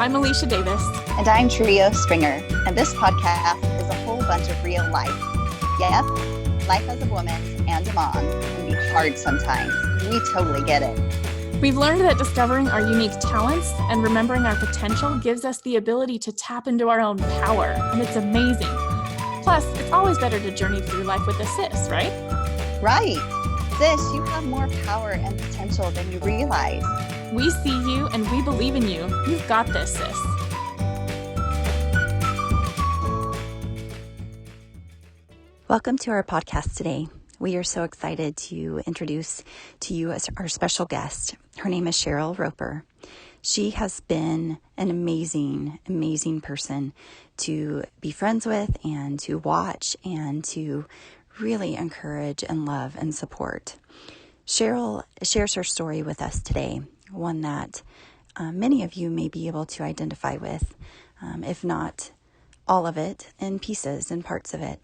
I'm Alicia Davis. And I'm Trio Springer. And this podcast is a whole bunch of real life. Yes, life as a woman and a mom can be hard sometimes. We totally get it. We've learned that discovering our unique talents and remembering our potential gives us the ability to tap into our own power, and it's amazing. Plus, it's always better to journey through life with a sis, right? Right. Sis, you have more power and potential than you realize. We see you and we believe in you. You've got this, sis. Welcome to our podcast today. We are so excited to introduce to you as our special guest. Her name is Cheryl Roper. She has been an amazing, amazing person to be friends with and to watch and to really encourage and love and support. Cheryl shares her story with us today, one that many of you may be able to identify with, if not all of it, in pieces and parts of it.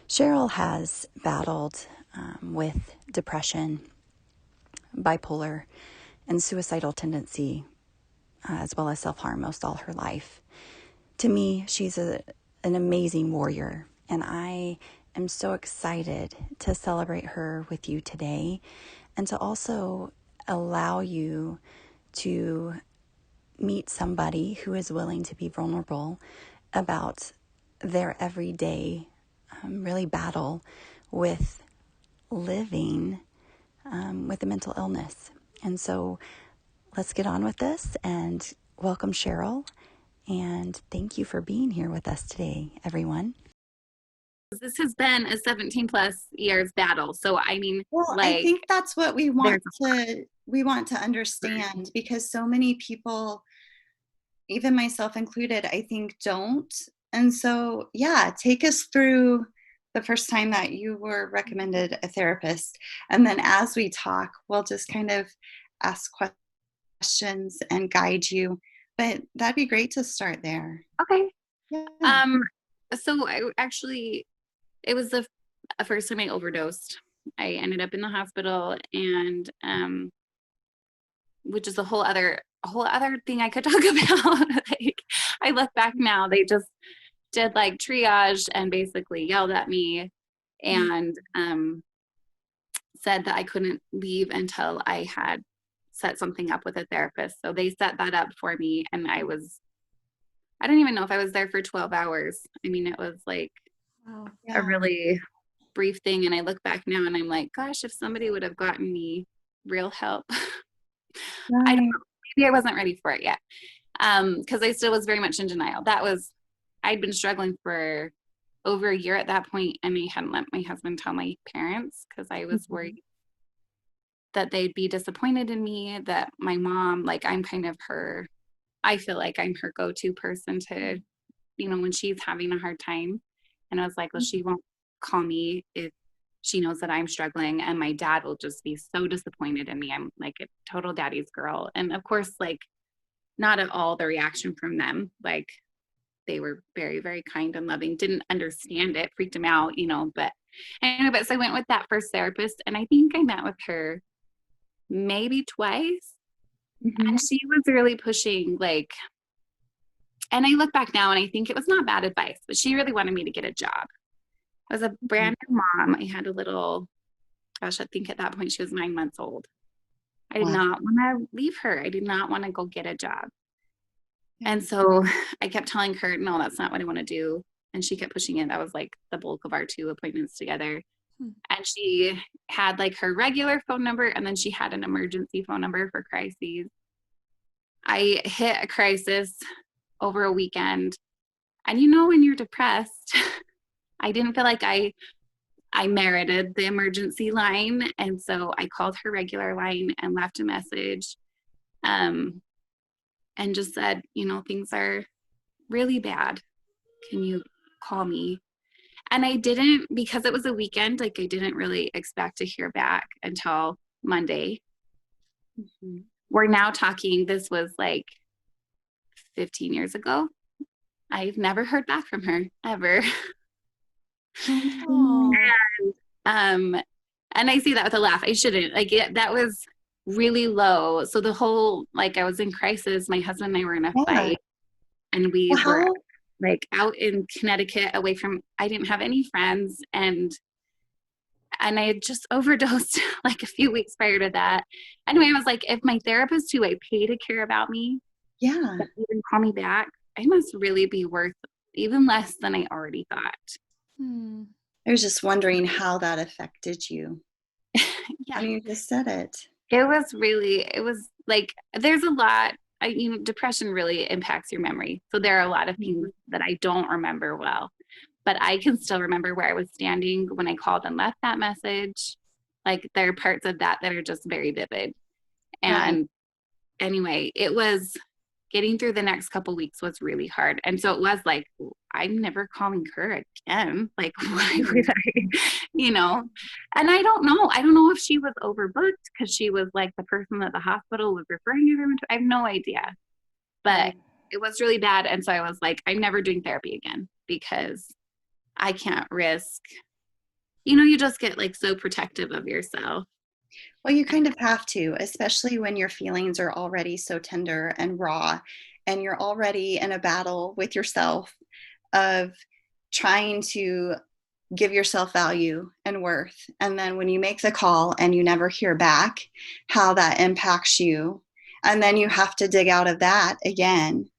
Cheryl has battled with depression, bipolar, and suicidal tendency, as well as self-harm most all her life. To me, she's an amazing warrior, and I am so excited to celebrate her with you today and to also allow you to meet somebody who is willing to be vulnerable about their everyday really battle with living with a mental illness. And so let's get on with this and welcome Cheryl. And thank you for being here with us today, everyone. This has been a 17 plus years battle. So, I mean, I think that's what we want to understand, because so many people, even myself included, I think don't. And so, take us through the first time that you were recommended a therapist. And then as we talk, we'll just kind of ask questions and guide you. But that'd be great to start there. Okay. Yeah. So it was the first time I overdosed. I ended up in the hospital, and which is a whole other thing I could talk about. Like, I look back now, they just did like triage and basically yelled at me and said that I couldn't leave until I had set something up with a therapist. So they set that up for me, and I don't even know if I was there for 12 hours. I mean, it was like a really brief thing. And I look back now and I'm like, gosh, if somebody would have gotten me real help, I don't know, maybe I wasn't ready for it yet. Because I still was very much in denial. I'd been struggling for over a year at that point, and I hadn't let my husband tell my parents because I was worried that they'd be disappointed in me, that my mom, like, I feel like I'm her go-to person to, when she's having a hard time. And I was like, well, she won't call me if she knows that I'm struggling, and my dad will just be so disappointed in me. I'm like a total daddy's girl. And of course, like, not at all the reaction from them. Like, they were very, very kind and loving, didn't understand it, freaked them out, but anyway, so I went with that first therapist, and I think I met with her maybe twice. And she was really pushing, like, and I look back now and I think it was not bad advice, but she really wanted me to get a job. I was a brand new mom. I had a little, I think at that point she was 9 months old. I did not want to leave her. I did not want to go get a job. And so I kept telling her, no, that's not what I want to do. And she kept pushing it. That was like the bulk of our 2 appointments together. And she had like her regular phone number, and then she had an emergency phone number for crises. I hit a crisis over a weekend. And when you're depressed, I didn't feel like I merited the emergency line. And so I called her regular line and left a message. And just said, things are really bad. Can you call me? And I didn't, because it was a weekend, like, I didn't really expect to hear back until Monday. We're now talking, this was like 15 years ago. I've never heard back from her, ever. And I say that with a laugh. I shouldn't. Like, that was really low. So the whole, like, I was in crisis. My husband and I were in a fight. And we were Wow. like out in Connecticut away from, I didn't have any friends, and I had just overdosed like a few weeks prior to that. Anyway, I was like, if my therapist who I pay to care about me Yeah. doesn't even call me back, I must really be worth even less than I already thought. Hmm. I was just wondering how that affected you. Yeah. And you just said it. It was like, there's a lot, depression really impacts your memory. So there are a lot of things that I don't remember well, but I can still remember where I was standing when I called and left that message. Like there are parts of that that are just very vivid. Right. And anyway, it was getting through the next couple weeks was really hard. And so it was like, I'm never calling her again. Like, why would I, And I don't know. I don't know if she was overbooked because she was like the person that the hospital was referring everyone to. I have no idea. But it was really bad. And so I was like, I'm never doing therapy again because I can't risk, you just get like so protective of yourself. Well, you kind of have to, especially when your feelings are already so tender and raw, and you're already in a battle with yourself of trying to give yourself value and worth. And then when you make the call and you never hear back, how that impacts you. And then you have to dig out of that again.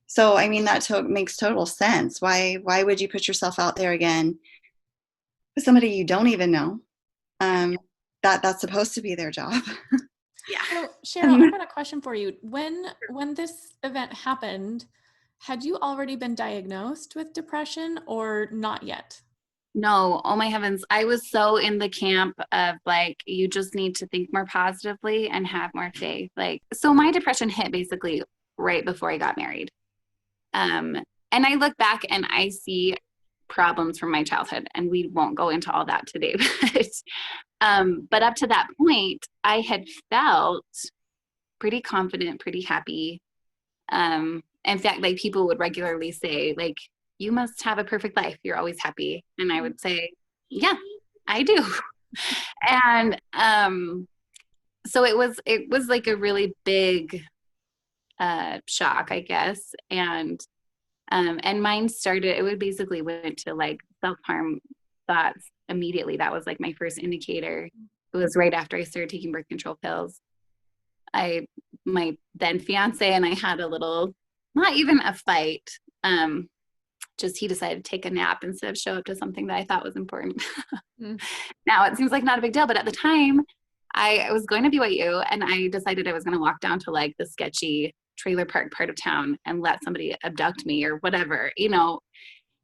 So, I mean, that makes total sense. Why would you put yourself out there again with somebody you don't even know? That's supposed to be their job. Yeah. So Cheryl, I've got a question for you. When this event happened, had you already been diagnosed with depression or not yet? No, oh my heavens. I was so in the camp of like, you just need to think more positively and have more faith. Like, so my depression hit basically right before I got married. And I look back and I see problems from my childhood, and we won't go into all that today. But up to that point, I had felt pretty confident, pretty happy. In fact, like people would regularly say, like, you must have a perfect life. You're always happy. And I would say, yeah, I do. And so it was like a really big shock, I guess. And mine started, it would basically went to like self-harm thoughts immediately. That was like my first indicator. It was right after I started taking birth control pills. My then fiance and I had a little, not even a fight. Just he decided to take a nap instead of show up to something that I thought was important. Now it seems like not a big deal, but at the time I was going to BYU and I decided I was going to walk down to like the sketchy trailer park part of town and let somebody abduct me or whatever,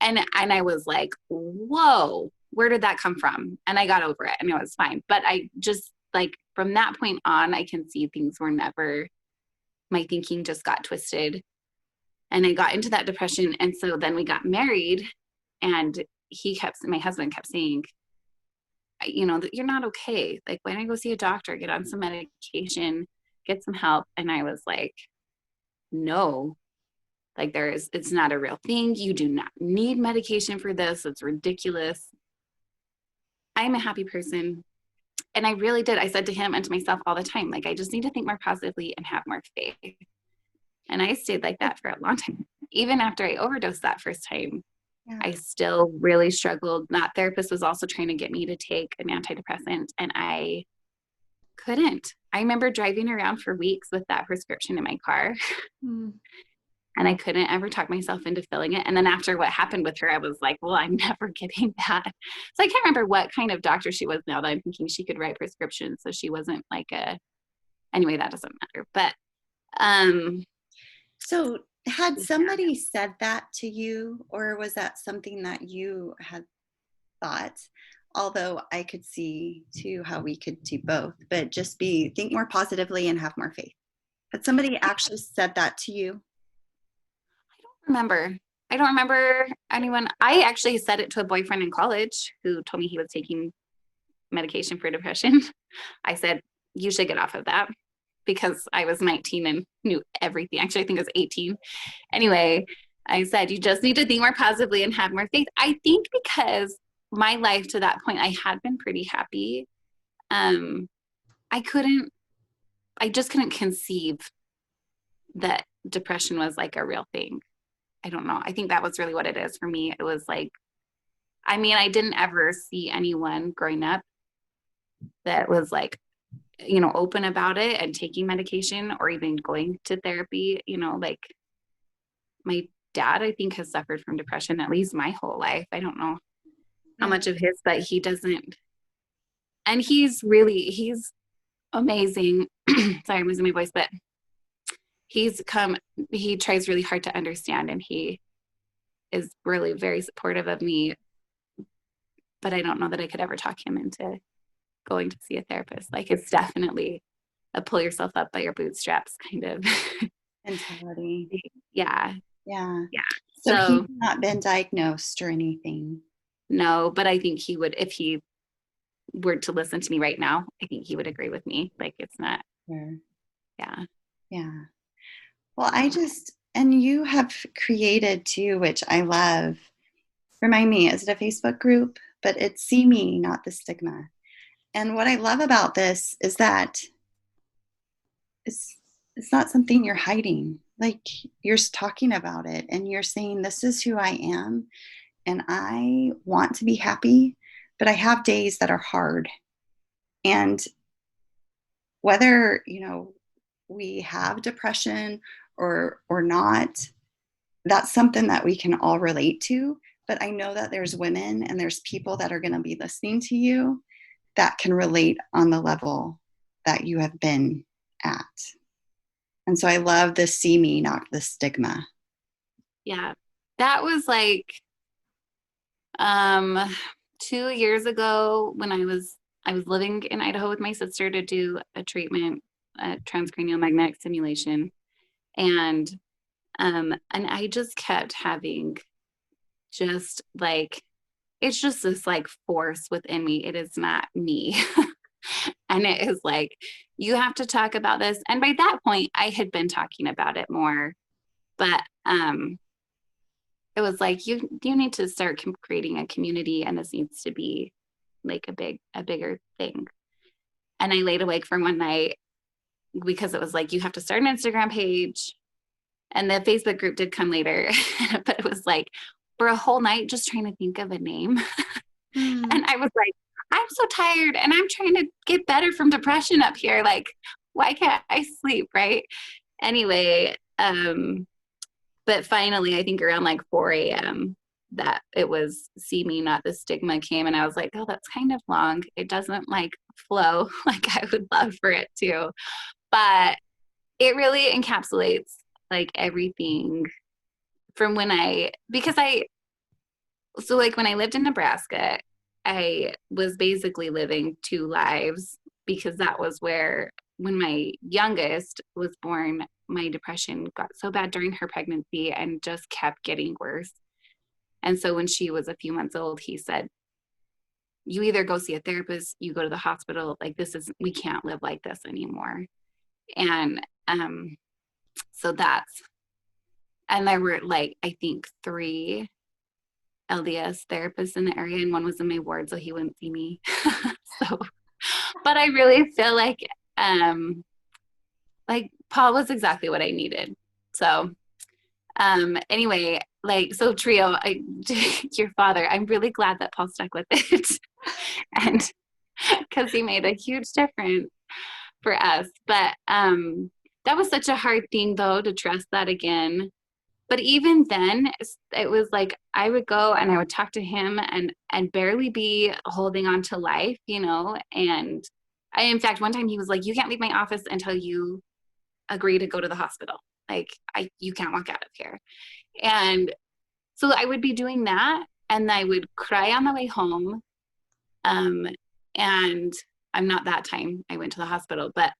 and I was like, whoa, where did that come from? And I got over it and it was fine. But I just like from that point on, I can see things were never, my thinking just got twisted and I got into that depression. And so then we got married and my husband kept saying, that you're not okay. Like, why don't I go see a doctor, get on some medication, get some help? And I was like, no, like it's not a real thing. You do not need medication for this. It's ridiculous. I'm a happy person. And I really did. I said to him and to myself all the time, like, I just need to think more positively and have more faith. And I stayed like that for a long time. Even after I overdosed that first time, I still really struggled. That therapist was also trying to get me to take an antidepressant and I couldn't. I remember driving around for weeks with that prescription in my car. And I couldn't ever talk myself into filling it. And then after what happened with her, I was like, well, I'm never getting that. So I can't remember what kind of doctor she was now that I'm thinking she could write prescriptions. So she wasn't like anyway, that doesn't matter. But so had somebody said that to you, or was that something that you had thought? Although I could see too how we could do both, but just think more positively and have more faith. Had somebody actually said that to you? I don't remember anyone. I actually said it to a boyfriend in college who told me he was taking medication for depression. I said, you should get off of that, because I was 19 and knew everything. Actually, I think I was 18. Anyway, I said, you just need to think more positively and have more faith. I think because my life to that point, I had been pretty happy. I just couldn't conceive that depression was like a real thing. I don't know. I think that was really what it is for me. It was like, I mean, I didn't ever see anyone growing up that was like, you know, open about it and taking medication or even going to therapy. You know, like my dad, I think, has suffered from depression at least my whole life. I don't know how much of his, but he doesn't. And he's amazing. Sorry, I'm losing my voice, but he tries really hard to understand, and he is really very supportive of me, but I don't know that I could ever talk him into going to see a therapist. Like, it's definitely a pull yourself up by your bootstraps kind of mentality. Yeah. So he's not been diagnosed or anything? No, but I think he would, if he were to listen to me right now, I think he would agree with me. Like, it's not. Sure. Yeah. Well, and you have created too, which I love. Remind me, is it a Facebook group? But it's See Me, Not the Stigma. And what I love about this is that it's not something you're hiding. Like, you're talking about it and you're saying, this is who I am and I want to be happy, but I have days that are hard. And whether, we have depression or not, that's something that we can all relate to. But I know that there's women and there's people that are going to be listening to you that can relate on the level that you have been at. And so I love the See Me, Not the Stigma. Yeah. That was like 2 years ago when I was living in Idaho with my sister to do a treatment, transcranial magnetic stimulation. And I just kept having just like, it's just this like force within me. It is not me. And it is like, you have to talk about this. And by that point, I had been talking about it more, but it was like, you need to start creating a community, and this needs to be like a bigger thing. And I laid awake for one night because it was like, you have to start an Instagram page. And the Facebook group did come later, but it was like for a whole night just trying to think of a name. And I was like, I'm so tired and I'm trying to get better from depression up here. Like, why can't I sleep? Right. Anyway, but finally, I think around like 4 a.m. that it was See Me, Not the Stigma came. And I was like, oh, that's kind of long. It doesn't like flow like I would love for it to. But it really encapsulates like everything from when so like when I lived in Nebraska, I was basically living 2 lives because that was where, when my youngest was born, my depression got so bad during her pregnancy and just kept getting worse. And so when she was a few months old, he said, you either go see a therapist, you go to the hospital, like we can't live like this anymore. And so and there were like, I think 3 LDS therapists in the area, and one was in my ward, so he wouldn't see me. So, but I really feel like Paul was exactly what I needed. So, anyway, like, so Trio, your father, I'm really glad that Paul stuck with it. And because he made a huge difference for us. But that was such a hard thing though, to trust that again. But even then, it was like I would go and I would talk to him and barely be holding on to life, And in fact, one time he was like, you can't leave my office until you agree to go to the hospital. Like, you can't walk out of here. And so I would be doing that, and I would cry on the way home. And I'm not that time I went to the hospital, but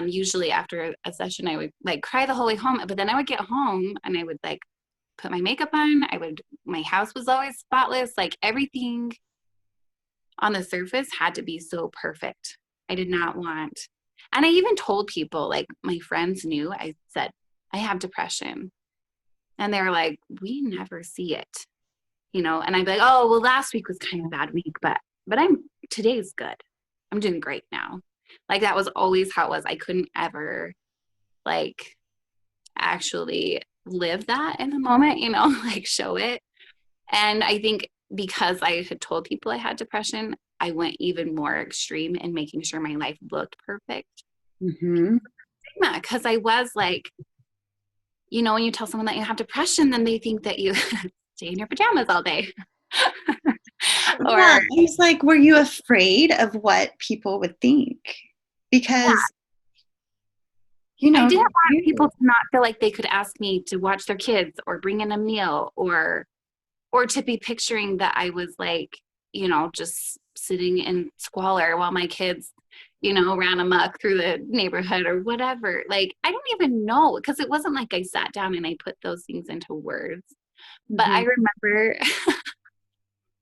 usually after a session, I would like cry the whole way home, but then I would get home and I would like put my makeup on. My house was always spotless. Like, everything on the surface had to be so perfect. I did not want, and I even told people, like my friends knew, I said, I have depression. And they were like, we never see it, and I'd be like, oh, well, last week was kind of a bad week, but today's good. I'm doing great now. Like, that was always how it was. I couldn't ever like actually live that in the moment, you know, like show it. And I think because I had told people I had depression, I went even more extreme in making sure my life looked perfect. Mm-hmm. Because I was like, you know, when you tell someone that you have depression, then they think that you stay in your pajamas all day. Or Yeah, I was like, were you afraid of what people would think? Because, you I know, didn't want people to not feel like they could ask me to watch their kids or bring in a meal or to be picturing that I was like, you know, just sitting in squalor while my kids, you know, ran amok through the neighborhood or whatever. Like, I don't even know, because it wasn't like I sat down and I put those things into words. But I remember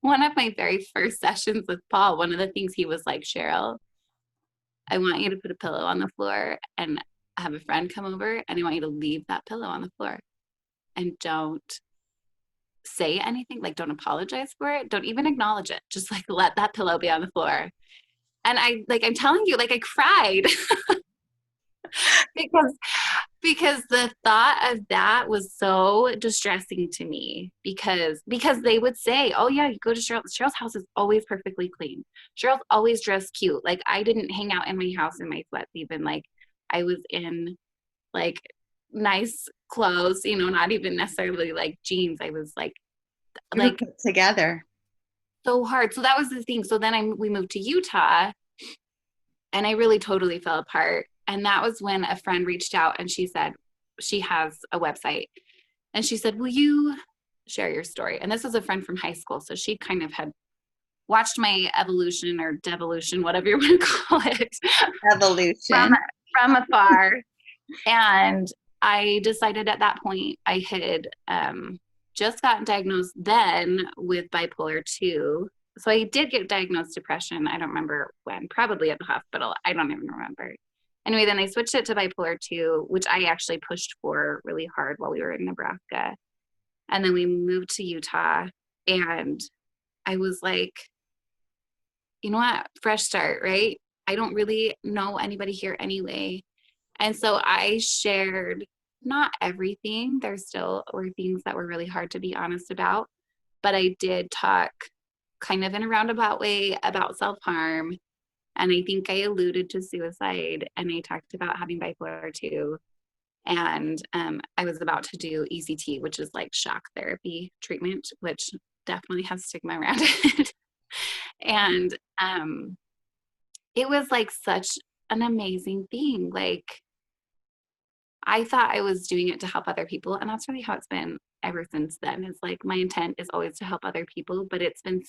one of my very first sessions with Paul, one of the things he was like, Cheryl, I want you to put a pillow on the floor and have a friend come over, and I want you to leave that pillow on the floor and don't say anything, like don't apologize for it, don't even acknowledge it, just like let that pillow be on the floor. And I'm telling you, like I cried because the thought of that was so distressing to me, because they would say, oh yeah, you go to Cheryl's house is always perfectly clean, Cheryl's always dressed cute. Like I didn't hang out in my house in my sweats, even like I was in like nice clothes, you know, not even necessarily like jeans. I was like you were put together. So hard. So that was the thing. So then we moved to Utah, and I really totally fell apart. And that was when a friend reached out and she said, she has a website, and she said, will you share your story? And this was a friend from high school. So she kind of had watched my evolution or devolution, whatever you want to call it, Evolution. from afar. And I decided at that point I had just gotten diagnosed then with bipolar 2. So I did get diagnosed depression. I don't remember when, probably at the hospital. I don't even remember. Anyway, then I switched it to bipolar 2, which I actually pushed for really hard while we were in Nebraska. And then we moved to Utah, and I was like, you know what? Fresh start, right? I don't really know anybody here anyway. And so I shared not everything. There still were things that were really hard to be honest about, but I did talk kind of in a roundabout way about self-harm. And I think I alluded to suicide, and I talked about having bipolar 2. And I was about to do ECT, which is like shock therapy treatment, which definitely has stigma around it. And it was like such an amazing thing. Like, I thought I was doing it to help other people. And that's really how it's been ever since then. It's like my intent is always to help other people, but it's been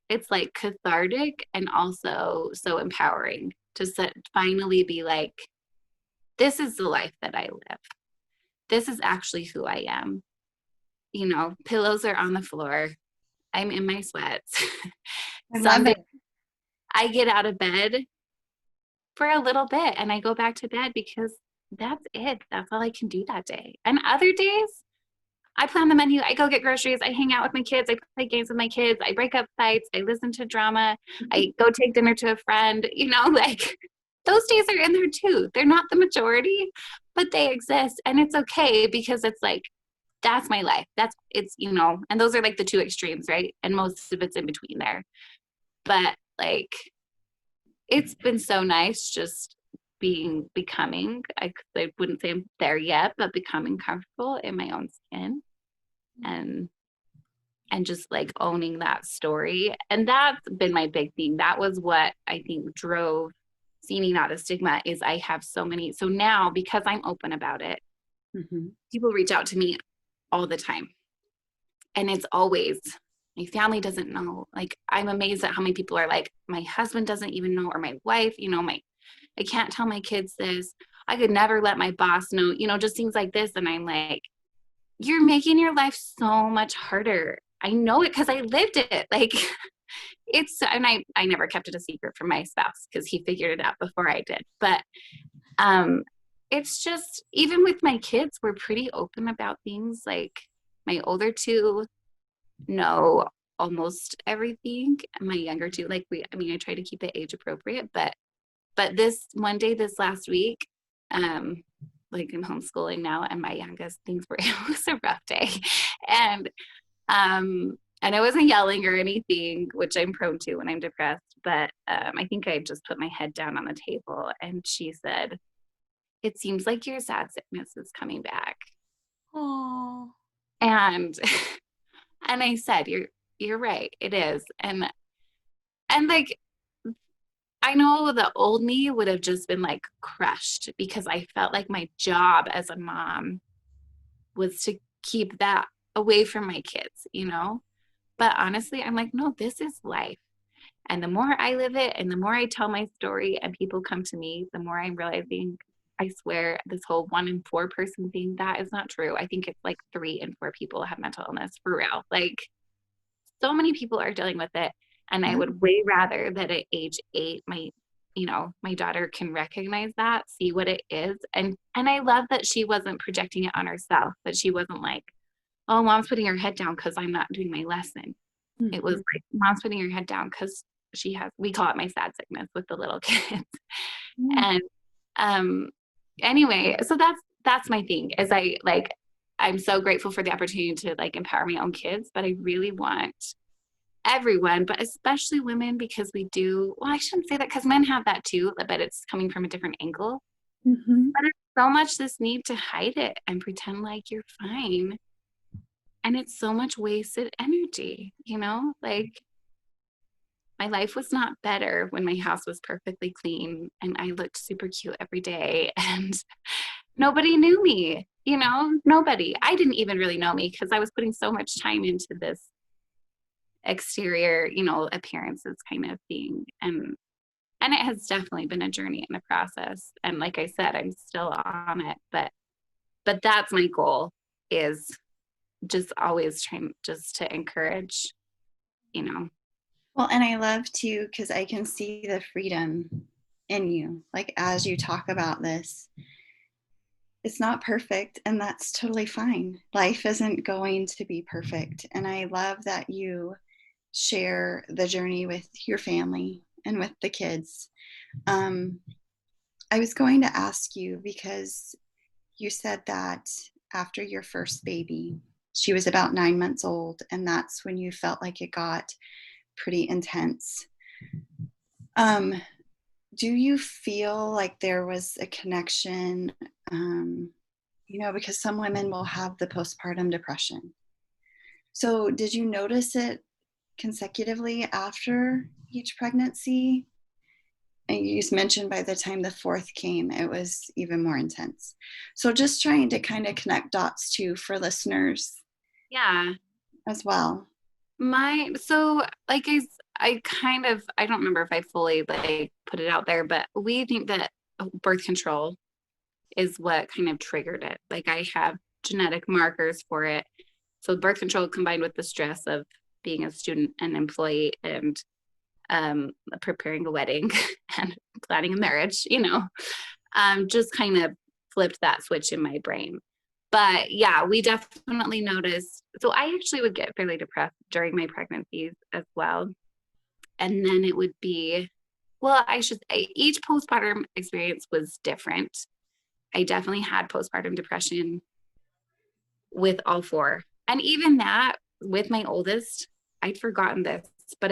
it's like cathartic and also so empowering to finally be like, this is the life that I live. This is actually who I am. You know, pillows are on the floor. I'm in my sweats. I love it. I get out of bed for a little bit and I go back to bed because that's it. That's all I can do that day. And other days, I plan the menu. I go get groceries. I hang out with my kids. I play games with my kids. I break up fights. I listen to drama. I go take dinner to a friend. You know, like those days are in there too. They're not the majority, but they exist. And it's okay, because it's like, that's my life. You know, and those are like the two extremes, right? And most of it's in between there. But like, it's been so nice just becoming, I wouldn't say I'm there yet, but becoming comfortable in my own skin, and just like owning that story. And that's been my big thing. That was what I think drove See Me Not the Stigma, is I have so now, because I'm open about it, people reach out to me all the time. And it's always, my family doesn't know. Like, I'm amazed at how many people are like, my husband doesn't even know, or my wife, you know, I can't tell my kids this. I could never let my boss know, you know, just things like this. And I'm like, you're making your life so much harder. I know it because I lived it. Like, and I never kept it a secret from my spouse because he figured it out before I did. But it's just, even with my kids, we're pretty open about things. Like, my older two know almost everything. My younger two, like, I try to keep it age appropriate, but this one day, this last week, like I'm homeschooling now, and my youngest, things were, it was a rough day. And I wasn't yelling or anything, which I'm prone to when I'm depressed, but I think I just put my head down on the table, and she said, "It seems like your sad sickness is coming back." Oh. And and I said, you're right, it is. And like, I know the old me would have just been like crushed, because I felt like my job as a mom was to keep that away from my kids, you know? But honestly, I'm like, no, this is life. And the more I live it and the more I tell my story and people come to me, the more I'm realizing, I swear, this whole 1 in 4 person thing, that is not true. I think it's like 3 in 4 people have mental illness, for real. Like, so many people are dealing with it. And I would way rather that at age 8, my daughter can recognize that, see what it is. And I love that she wasn't projecting it on herself, that she wasn't like, oh, mom's putting her head down because I'm not doing my lesson. Mm-hmm. It was like, mom's putting her head down because we call it my sad sickness with the little kids. Mm-hmm. And anyway, so that's my thing, is I'm so grateful for the opportunity to like empower my own kids, but I really want everyone, but especially women, because I shouldn't say that, because men have that too, but it's coming from a different angle. Mm-hmm. But it's so much this need to hide it and pretend like you're fine. And it's so much wasted energy, you know? Like, my life was not better when my house was perfectly clean and I looked super cute every day, and nobody knew me, you know? Nobody. I didn't even really know me because I was putting so much time into this exterior, appearances kind of thing. And it has definitely been a journey and a process. And like I said, I'm still on it, but that's my goal, is just always trying just to encourage, Well, and I love too, because I can see the freedom in you. Like, as you talk about this, it's not perfect, and that's totally fine. Life isn't going to be perfect. And I love that you share the journey with your family and with the kids. I was going to ask you, because you said that after your first baby, she was about 9 months old, and that's when you felt like it got pretty intense. Do you feel like there was a connection? Because some women will have the postpartum depression. So did you notice it consecutively after each pregnancy? And you just mentioned by the time the 4th came, it was even more intense. So just trying to kind of connect dots too for listeners. Yeah. As well. So like I don't remember if I fully like put it out there, but we think that birth control is what kind of triggered it. Like, I have genetic markers for it. So birth control combined with the stress of being a student and employee and preparing a wedding and planning a marriage, just kind of flipped that switch in my brain. But yeah, we definitely noticed. So I actually would get fairly depressed during my pregnancies as well. And then it would be, each postpartum experience was different. I definitely had postpartum depression with all 4. And even that, with my oldest, I'd forgotten this, but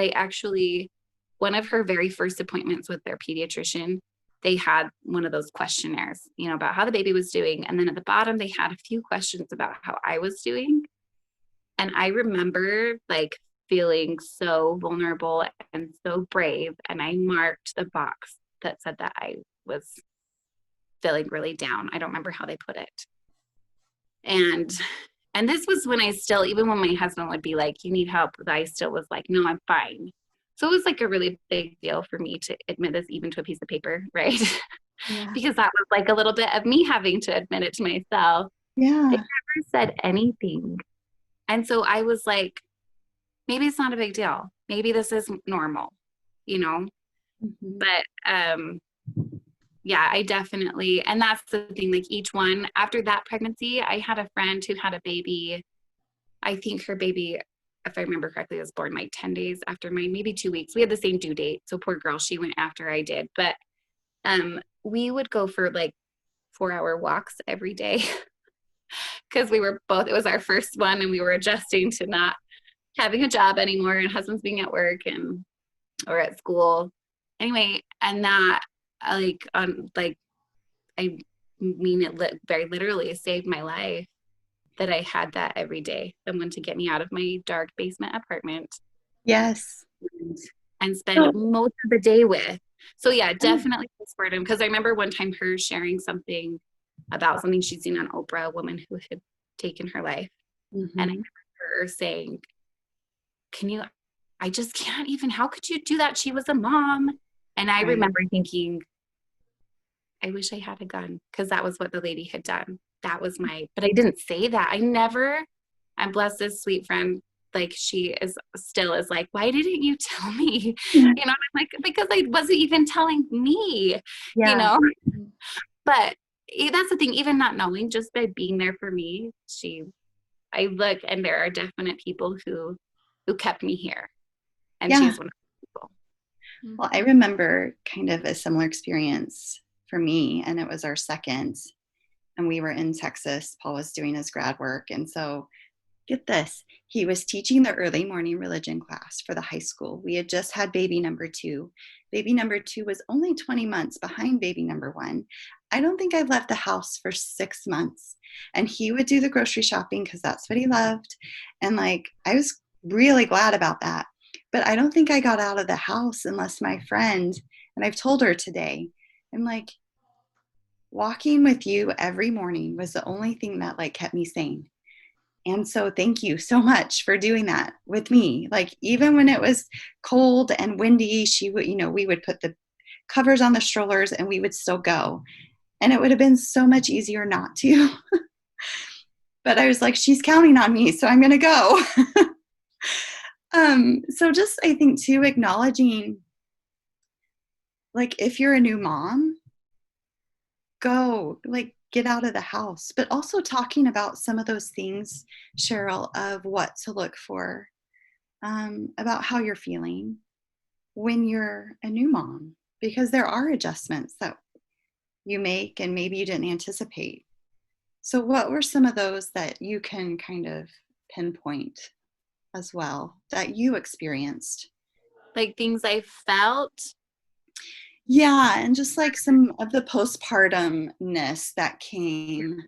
one of her very first appointments with their pediatrician, they had one of those questionnaires, about how the baby was doing. And then at the bottom, they had a few questions about how I was doing. And I remember like feeling so vulnerable and so brave. And I marked the box that said that I was feeling really down. I don't remember how they put it. And this was when even when my husband would be like, you need help, I still was like, no, I'm fine. So it was like a really big deal for me to admit this even to a piece of paper, right? Yeah. Because that was like a little bit of me having to admit it to myself. Yeah. They never said anything. And so I was like, maybe it's not a big deal. Maybe this is normal, Mm-hmm. But yeah, I definitely, and that's the thing, like each one, after that pregnancy, I had a friend who had a baby. I think her baby, if I remember correctly, was born like 10 days after mine, maybe 2 weeks. We had the same due date. So poor girl, she went after I did. But we would go for like 4-hour walks every day because we were both, it was our first one and we were adjusting to not having a job anymore and husband's being at work and or at school. Anyway, and that I mean it very literally saved my life that I had that every day. Someone to get me out of my dark basement apartment. Yes. And spend most of the day with. So yeah, definitely postpartum. Because I remember one time her sharing something about something she'd seen on Oprah, a woman who had taken her life. Mm-hmm. And I remember her saying, I just can't even, how could you do that? She was a mom. And I remember thinking, I wish I had a gun, because that was what the lady had done. That was but I didn't say that. I'm blessed this sweet friend. Like she is like, why didn't you tell me? You know, I'm like, because I wasn't even telling me, you know, but that's the thing, even not knowing, just by being there for me, I look and there are definite people who kept me here. And she's one of the people. Well, I remember kind of a similar experience for me, and it was our second, and we were in Texas. Paul was doing his grad work. And so get this, he was teaching the early morning religion class for the high school. We had just had baby number 2. Baby number 2 was only 20 months behind baby number 1. I don't think I've left the house for 6 months. And he would do the grocery shopping because that's what he loved. And like, I was really glad about that. But I don't think I got out of the house unless my friend, and I've told her today, I'm like, walking with you every morning was the only thing that like kept me sane. And so thank you so much for doing that with me. Like, even when it was cold and windy, she would, we would put the covers on the strollers and we would still go. And it would have been so much easier not to. But I was like, she's counting on me, so I'm going to go. So just, I think too, acknowledging, like, if you're a new mom, go, like, get out of the house, but also talking about some of those things, Cheryl, of what to look for, about how you're feeling when you're a new mom, because there are adjustments that you make and maybe you didn't anticipate. So what were some of those that you can kind of pinpoint as well that you experienced? Like things I felt? Yeah, and just like some of the postpartumness that came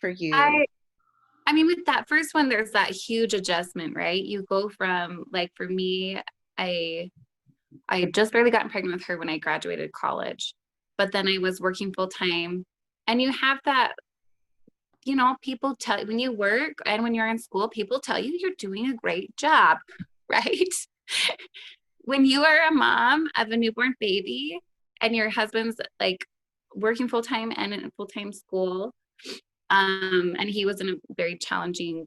for you. I mean, with that first one, there's that huge adjustment, right? You go from, like, for me, I had just barely gotten pregnant with her when I graduated college, but then I was working full time, and you have that, people tell, when you work and when you're in school, people tell you you're doing a great job, right? When you are a mom of a newborn baby and your husband's like working full time and in full time school, and he was in a very challenging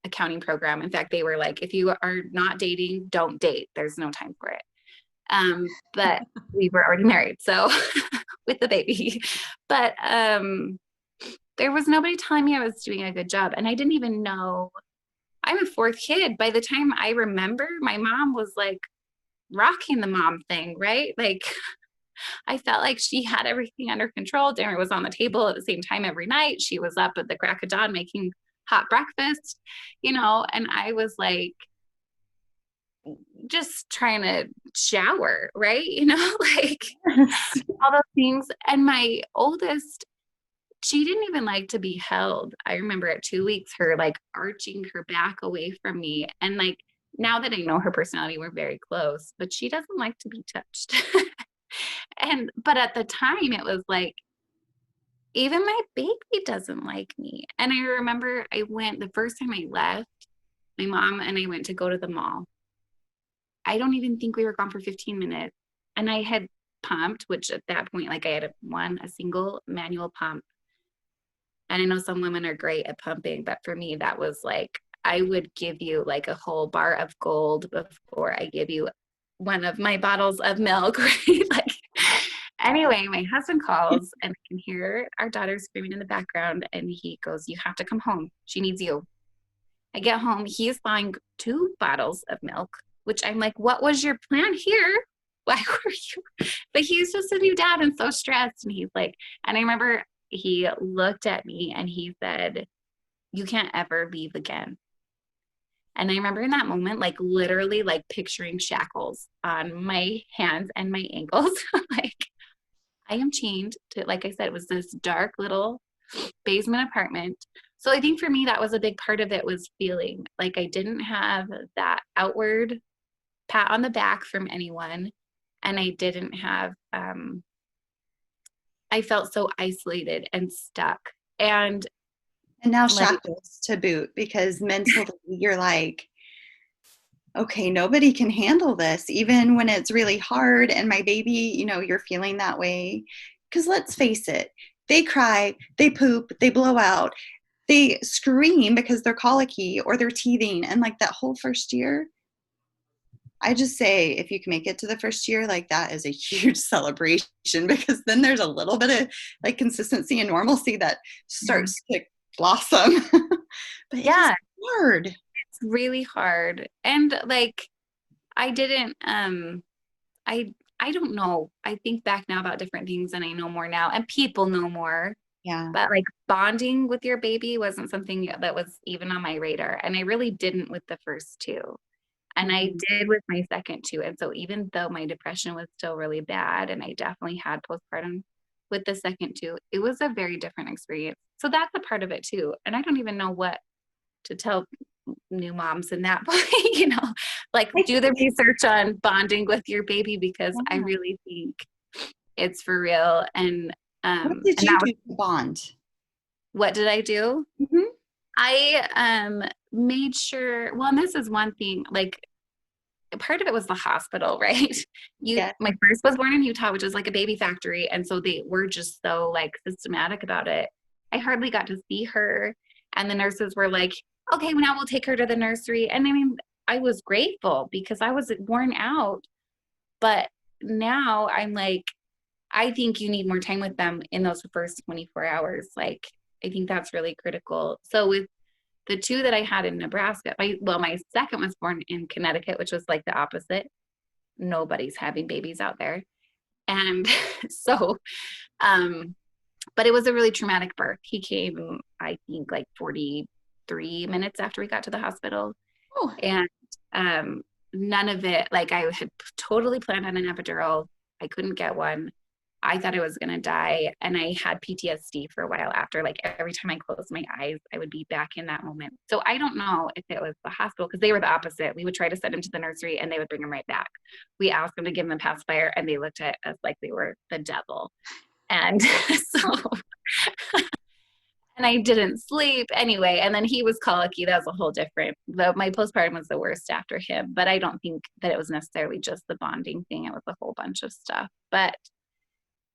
accounting program. In fact, they were like, if you are not dating, don't date. There's no time for it. But we were already married, so with the baby. But there was nobody telling me I was doing a good job. And I didn't even know. I'm a 4th kid. By the time I remember, my mom was like rocking the mom thing, right? Like, I felt like she had everything under control. Dinner was on the table at the same time every night. She was up at the crack of dawn making hot breakfast, and I was like just trying to shower, right? Like all those things. And my oldest, she didn't even like to be held. I remember at 2 weeks, her like arching her back away from me. And like, now that I know her personality, we're very close, but she doesn't like to be touched. But at the time it was like, even my baby doesn't like me. And I remember the first time I left, my mom and I went to go to the mall. I don't even think we were gone for 15 minutes. And I had pumped, which at that point, like I had a single manual pump. And I know some women are great at pumping, but for me, that was like, I would give you like a whole bar of gold before I give you one of my bottles of milk, right? Like, anyway, my husband calls and I can hear our daughter screaming in the background, and he goes, "You have to come home. She needs you." I get home. He's buying 2 bottles of milk, which I'm like, what was your plan here? Why were you? But he's just a new dad and so stressed. And he's like, and I remember he looked at me and he said, "You can't ever leave again." And I remember in that moment, like literally like picturing shackles on my hands and my ankles. Like I am chained to, like I said, it was this dark little basement apartment. So I think for me, that was a big part of it, was feeling like I didn't have that outward pat on the back from anyone. And I didn't have, I felt so isolated and stuck. And now like, shackles to boot, because mentally you're like, okay, nobody can handle this, even when it's really hard. And my baby, you're feeling that way. Because let's face it, they cry, they poop, they blow out, they scream because they're colicky or they're teething. And like that whole first year, I just say, if you can make it to the first year, like that is a huge celebration, because then there's a little bit of like consistency and normalcy that starts to blossom. But yeah, it's hard. it's really hard. And like, I didn't, I don't know. I think back now about different things and I know more now, and people know more. Yeah. But like bonding with your baby wasn't something that was even on my radar. And I really didn't with the first two. And I did with my second two. And so even though my depression was still really bad and I definitely had postpartum with the second two, it was a very different experience. So that's a part of it too. And I don't even know what to tell new moms in that point, like do the research on bonding with your baby, because I really think it's for real. And what did you do to bond? What did I do? Mm-hmm. I made sure, well, and this is one thing, like part of it was the hospital, right? My first was born in Utah, which is like a baby factory. And so they were just so like systematic about it. I hardly got to see her. And the nurses were like, okay, well, now we'll take her to the nursery. And I mean, I was grateful because I was worn out. But now I'm like, I think you need more time with them in those first 24 hours. Like, I think that's really critical. So with the two that I had in Nebraska, my second was born in Connecticut, which was like the opposite. Nobody's having babies out there. And so, but it was a really traumatic birth. He came, I think, like 43 minutes after we got to the hospital. Oh. And none of it, like I had totally planned on an epidural. I couldn't get one. I thought I was going to die. And I had PTSD for a while after. Like every time I closed my eyes, I would be back in that moment. So I don't know if it was the hospital, because they were the opposite. We would try to send him to the nursery and they would bring him right back. We asked them to give him a pacifier and they looked at us like they were the devil. And so, and I didn't sleep anyway. And then he was colicky. That was a whole different, my postpartum was the worst after him, but I don't think that it was necessarily just the bonding thing. It was a whole bunch of stuff. But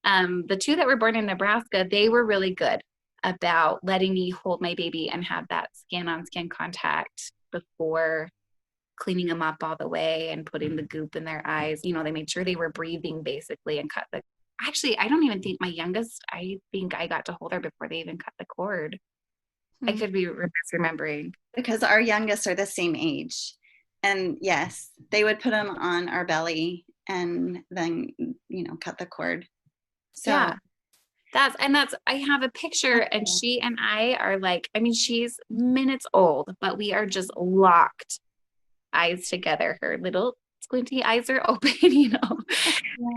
the two that were born in Nebraska, they were really good about letting me hold my baby and have that skin on skin contact before cleaning them up all the way and putting the goop in their eyes. They made sure they were breathing basically, and actually, I don't even think my youngest, I think I got to hold her before they even cut the cord. I could be misremembering. Because our youngest are the same age. And yes, they would put them on our belly and then, cut the cord. So yeah, I have a picture, and she and I are like, I mean, she's minutes old, but we are just locked eyes together. Her little squinty eyes are open,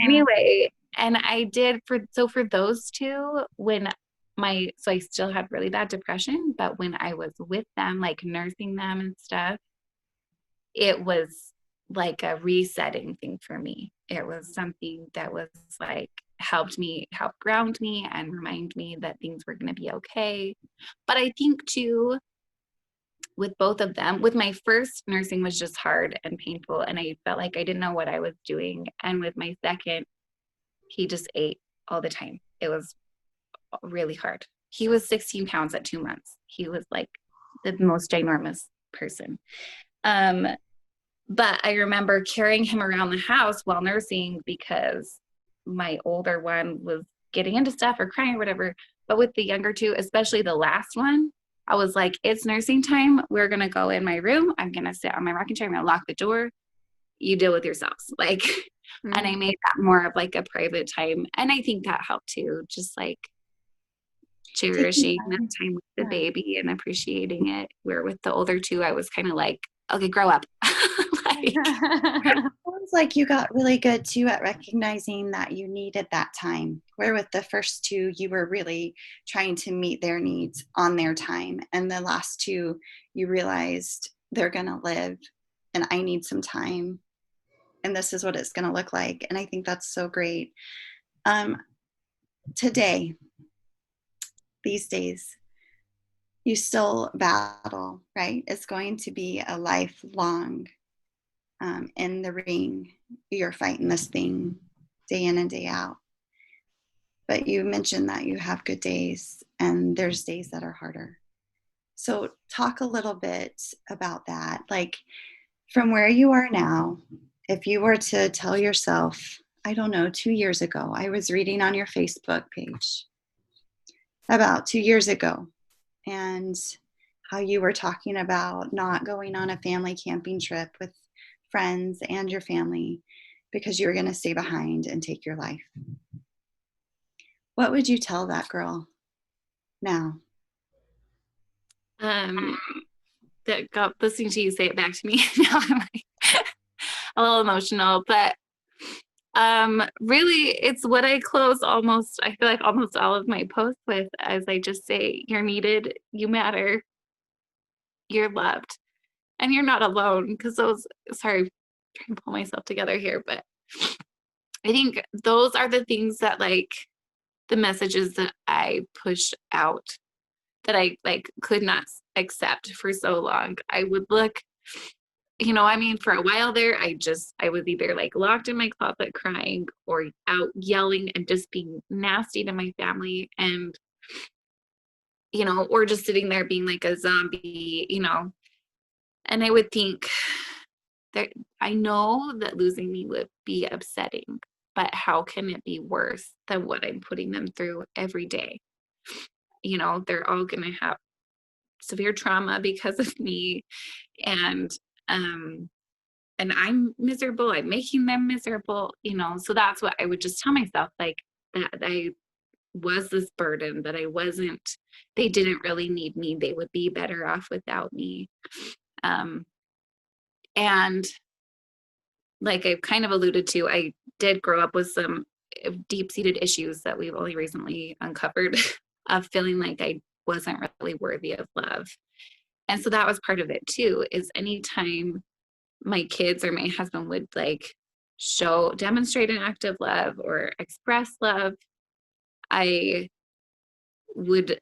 Anyway, and I did for those two, so I still had really bad depression, but when I was with them, like nursing them and stuff, it was like a resetting thing for me. It was something that was like, help ground me and remind me that things were going to be okay. But I think too, with both of them, with my first, nursing was just hard and painful, and I felt like I didn't know what I was doing. And with my second, he just ate all the time. It was really hard. He was 16 pounds at 2 months. He was like the most ginormous person. But I remember carrying him around the house while nursing, because my older one was getting into stuff or crying or whatever. But with the younger two, especially the last one, I was like, it's nursing time. We're going to go in my room. I'm going to sit on my rocking chair. I'm going to lock the door. You deal with yourselves. Like, and I made that more of like a private time. And I think that helped too. Just like cherishing that time with the baby and appreciating it. Where with the older two, I was kind of like, okay, grow up. Like, Sounds like you got really good too at recognizing that you needed that time. Where with the first two, you were really trying to meet their needs on their time. And the last two, you realized they're going to live and I need some time. And this is what it's going to look like. And I think that's so great. Today, these days, you still battle, right? It's going to be a lifelong in the ring. You're fighting this thing day in and day out. But you mentioned that you have good days and there's days that are harder. So talk a little bit about that. Like from where you are now, if you were to tell yourself, I don't know, 2 years ago, I was reading on your Facebook page about 2 years ago and how you were talking about not going on a family camping trip with friends and your family because you were going to stay behind and take your life. What would you tell that girl now? that got listening to you say it back to me. Now I'm like a little emotional, but really it's what I close almost, I feel like almost all of my posts with, as I just say, you're needed, you matter, you're loved, and you're not alone. Because those, sorry, I'm trying to pull myself together here, but I think those are the things that, like, the messages that I push out that I like could not accept for so long. I would look, I mean, for a while there, I was either like locked in my closet crying or out yelling and just being nasty to my family, and, or just sitting there being like a zombie, and I would think that I know that losing me would be upsetting, but how can it be worse than what I'm putting them through every day? They're all going to have severe trauma because of me, and I'm miserable. I'm making them miserable, so that's what I would just tell myself, like, that I was this burden, that they didn't really need me. They would be better off without me. And like I've kind of alluded to, I did grow up with some deep-seated issues that we've only recently uncovered of feeling like I wasn't really worthy of love. And so that was part of it too, is anytime my kids or my husband would like demonstrate an act of love or express love, I would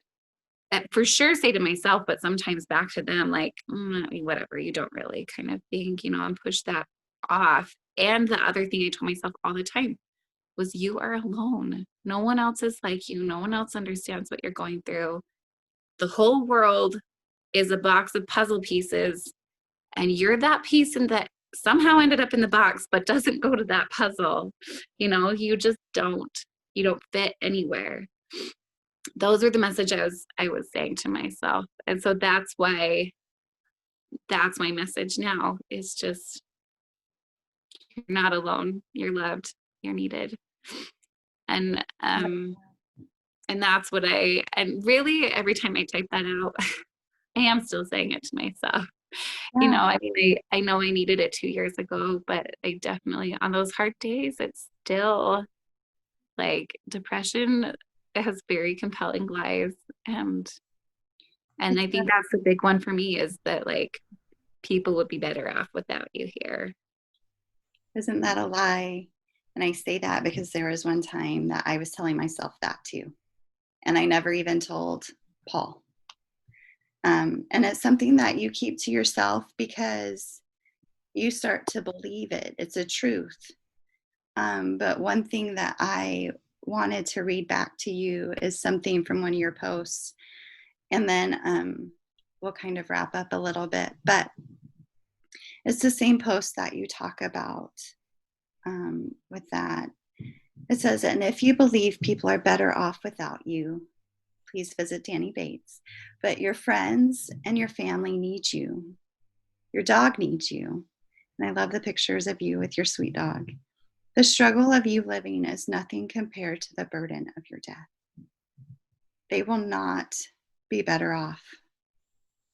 for sure say to myself, but sometimes back to them, like, whatever, you don't really, kind of think, and push that off. And the other thing I told myself all the time was, you are alone. No one else is like you. No one else understands what you're going through. The whole world is a box of puzzle pieces, and you're that piece that somehow ended up in the box but doesn't go to that puzzle. You just you don't fit anywhere. Those are the messages I was saying to myself. And so that's why that's my message now, is just, you're not alone, you're loved, you're needed. And that's what and really every time I type that out, I am still saying it to myself. Yeah. I mean, I know I needed it 2 years ago, but I definitely, on those hard days, it's still like depression has very compelling lies. And I think that's the big one for me, is that like people would be better off without you here. Isn't that a lie? And I say that because there was one time that I was telling myself that too. And I never even told Paul. And it's something that you keep to yourself because you start to believe it. It's a truth. But one thing that I wanted to read back to you is something from one of your posts. And then we'll kind of wrap up a little bit. But it's the same post that you talk about with that. It says, and if you believe people are better off without you, please visit Danny Bates. But your friends and your family need you. Your dog needs you. And I love the pictures of you with your sweet dog. The struggle of you living is nothing compared to the burden of your death. they will not be better off.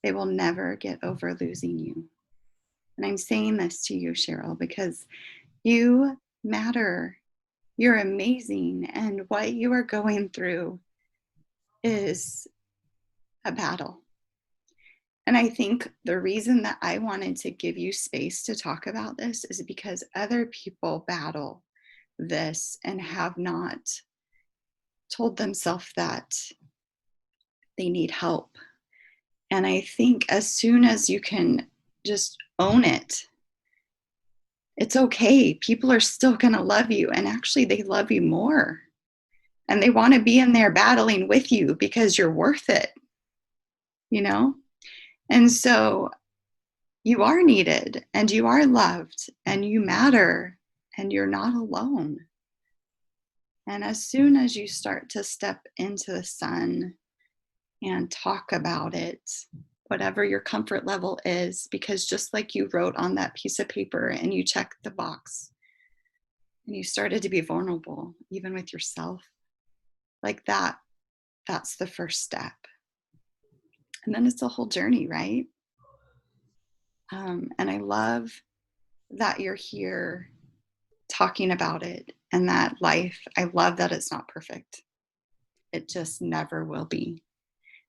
They will never get over losing you. And I'm saying this to you, Cheryl, because you matter. You're amazing. And what you are going through is a battle. And I think the reason that I wanted to give you space to talk about this is because other people battle this and have not told themselves that they need help. And I think as soon as you can just own it, it's okay. People are still going to love you. And actually, they love you more. And they want to be in there battling with you because you're worth it, you know? And so you are needed and you are loved and you matter and you're not alone. And as soon as you start to step into the sun and talk about it, whatever your comfort level is, because just like you wrote on that piece of paper and you checked the box and you started to be vulnerable, even with yourself, like that's the first step. And then it's a whole journey, right? And I love that you're here talking about it and that life, I love that it's not perfect. It just never will be.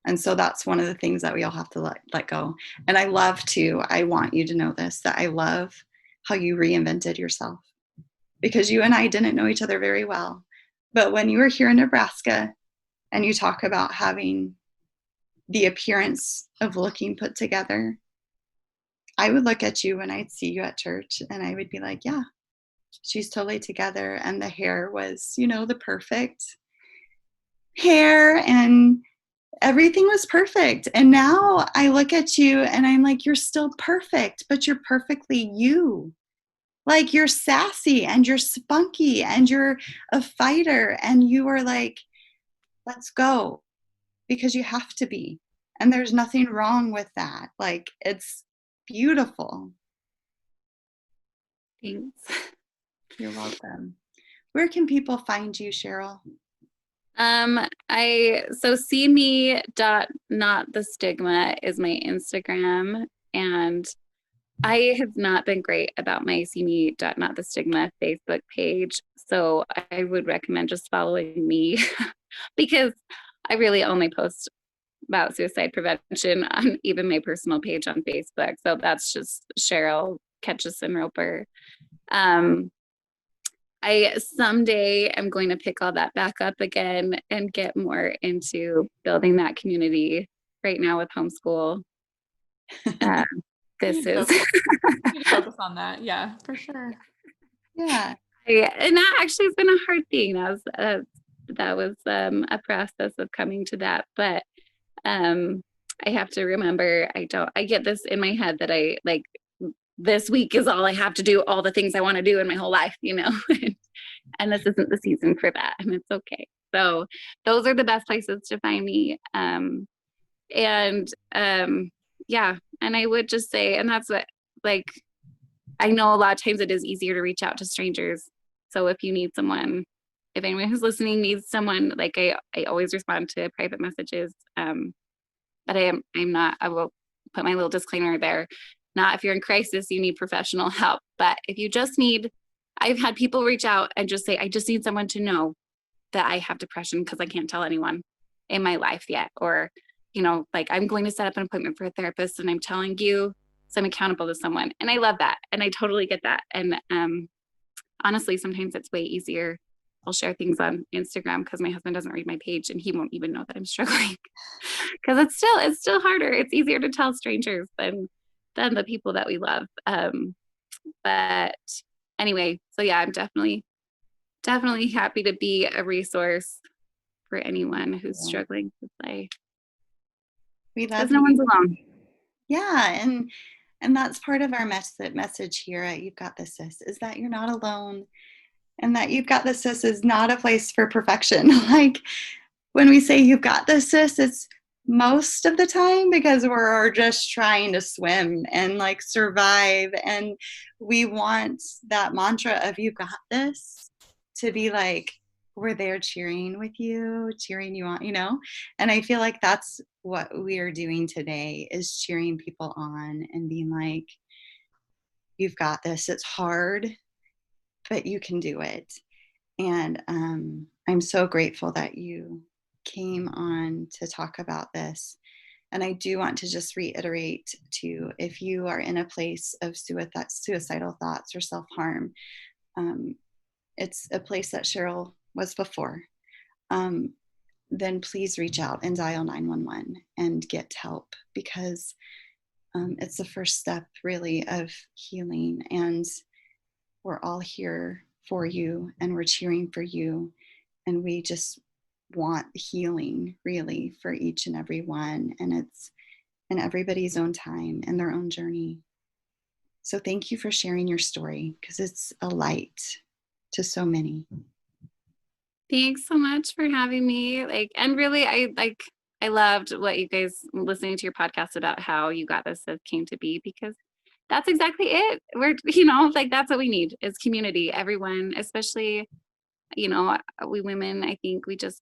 And so that's one of the things that we all have to let go. And I want you to know this, that I love how you reinvented yourself, because you and I didn't know each other very well. But when you were here in Nebraska and you talk about having the appearance of looking put together, I would look at you when I'd see you at church and I would be like, yeah, she's totally together. And the hair was, the perfect hair and everything was perfect. And now I look at you and I'm like, you're still perfect, but you're perfectly you. Like, you're sassy and you're spunky and you're a fighter and you are like, let's go, because you have to be. And there's nothing wrong with that. Like, it's beautiful. Thanks. You're welcome. Where can people find you, Cheryl? seeme.notthestigma is my Instagram, and I have not been great about my seeme.notthestigma Facebook page, so I would recommend just following me because I really only post about suicide prevention on even my personal page on Facebook. So that's just Cheryl Ketchison Roper. I someday am going to pick all that back up again and get more into building that community. Right now with homeschool, this is focus on that. Yeah, for sure. Yeah. And that actually has been a hard thing. That was a process of coming to that. But I have to remember, I get this in my head that I like, this week is all I have to do, all the things I want to do in my whole life, and this isn't the season for that, and it's okay. So those are the best places to find me. Yeah, and I would just say, and that's what, like, I know a lot of times it is easier to reach out to strangers. So if you need someone, if anyone who's listening needs someone, like I always respond to private messages. But I'm not, I will put my little disclaimer there. Not if you're in crisis, you need professional help. But if you just need, I've had people reach out and just say, I just need someone to know that I have depression because I can't tell anyone in my life yet. Or, like, I'm going to set up an appointment for a therapist and I'm telling you, so I'm accountable to someone. And I love that. And I totally get that. And honestly, sometimes it's way easier. I'll share things on Instagram because my husband doesn't read my page and he won't even know that I'm struggling. Because it's still harder. It's easier to tell strangers than the people that we love. But anyway, so yeah, I'm definitely happy to be a resource for anyone who's struggling with life. We love no one's alone. Yeah, and that's part of our message here at You've Got This Sis, is that you're not alone, and that You've Got This Sis is not a place for perfection. Like, when we say You've Got This Sis, it's most of the time because we're just trying to swim and like survive, and we want that mantra of You've got this to be like we're there cheering with you, cheering you on, and I feel like that's what we are doing today, is cheering people on and being like, you've got this. It's hard, but you can do it. And I'm so grateful that you came on to talk about this. And I do want to just reiterate too, if you are in a place of suicidal thoughts or self-harm, it's a place that Cheryl was before, then please reach out and dial 911 and get help, because it's the first step really of healing. And we're all here for you, and we're cheering for you. And we just want healing really for each and every one. And it's in everybody's own time and their own journey. So thank you for sharing your story, because it's a light to so many. Thanks so much for having me. And really, I loved what you guys listening to your podcast about how you got this came to be, because that's exactly it. We're, that's what we need is community. Everyone, especially, we women, I think we just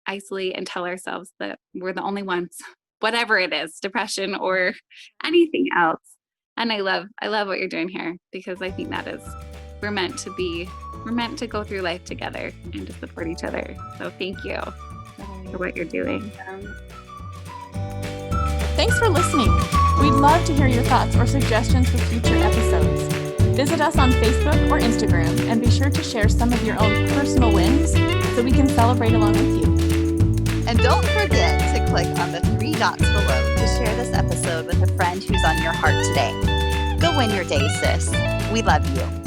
isolate and tell ourselves that we're the only ones, whatever it is, depression or anything else. And I love what you're doing here, because I think that is, we're meant to go through life together and to support each other. So thank you for what you're doing. Thanks for listening. We'd love to hear your thoughts or suggestions for future episodes. Visit us on Facebook or Instagram, and be sure to share some of your own personal wins so we can celebrate along with you. And don't forget to click on the 3 dots below to share this episode with a friend who's on your heart today. Go win your day, sis. We love you.